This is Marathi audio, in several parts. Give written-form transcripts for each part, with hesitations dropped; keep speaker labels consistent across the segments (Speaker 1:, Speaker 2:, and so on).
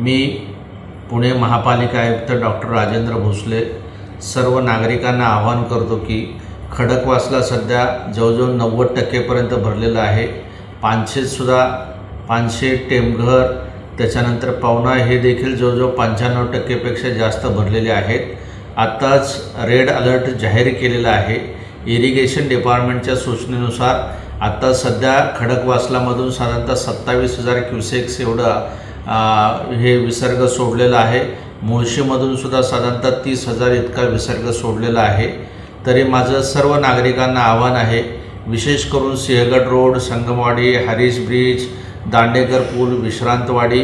Speaker 1: मी पुणे महापालिका आयुक्त डॉक्टर राजेंद्र भोसले सर्व नागरिकांना आवाहन करतो की खडकवासला सध्या जवळजवळ 90% भरलेलं आहे। पानशेतसुद्धा 500 टेमघर त्याच्यानंतर पवना हे देखील जवळजवळ 95% पेक्षा जास्त भरलेले आहेत। आत्ताच रेड अलर्ट जाहीर केलेला आहे। इरिगेशन डिपार्टमेंटच्या सूचनेनुसार आता सध्या खडकवासलामधून साधारणतः 27,000 क्युसेक्स एवढा हे विसर्ग सोडलेला आहे। मुळशीमधून सुद्धा साधारणतः 30,000 इतका विसर्ग सोडलेला आहे। तरी माझं सर्व नागरिकांना आव्हान आहे, विशेष करून सिंहगड रोड, संगमवाडी, हरीश ब्रिज, दांडेकर पूल, विश्रांतवाडी,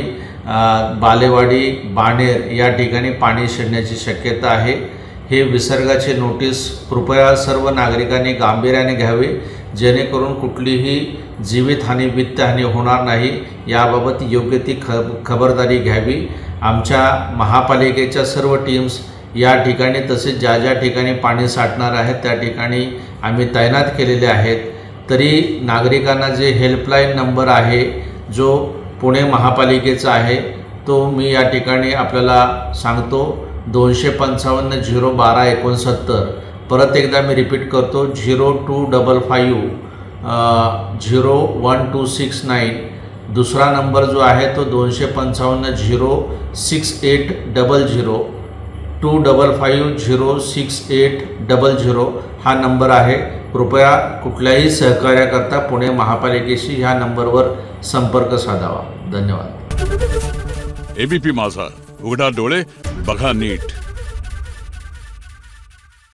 Speaker 1: बालेवाडी, बाणेर या ठिकाणी पाणी शिरण्याची शक्यता आहे। हे विसर्गाचे नोटीस कृपया सर्व नागरिकांनी गांभीर्याने घ्यावे, जेणेकरून कुठलीही जीवितहानी वित्तहानी होणार नाही। याबाबत योग्य ती खबरदारी घ्यावी। आमच्या महापालिकेच्या सर्व टीम्स या ठिकाणी तसेच ज्या ज्या ठिकाणी पाणी साठणार आहे त्या ठिकाणी आम्ही तैनात केलेले आहेत। तरी नागरिकांना जे हेल्पलाईन नंबर आहे जो पुणे महापालिकेचा आहे तो मी या ठिकाणी आपल्याला सांगतो, 255 012 69। परत एकदा मी रिपीट करतो, 0255 01269। दुसरा नंबर जो आहे तो 255 06800 255 06800 हा नंबर आहे। कृपया कुठल्याही सहकार्याकरता पुणे महापालिकेशी ह्या नंबरवर संपर्क साधावा। धन्यवाद।
Speaker 2: एबीपी माझा, उघडा डोळे बघा नीट।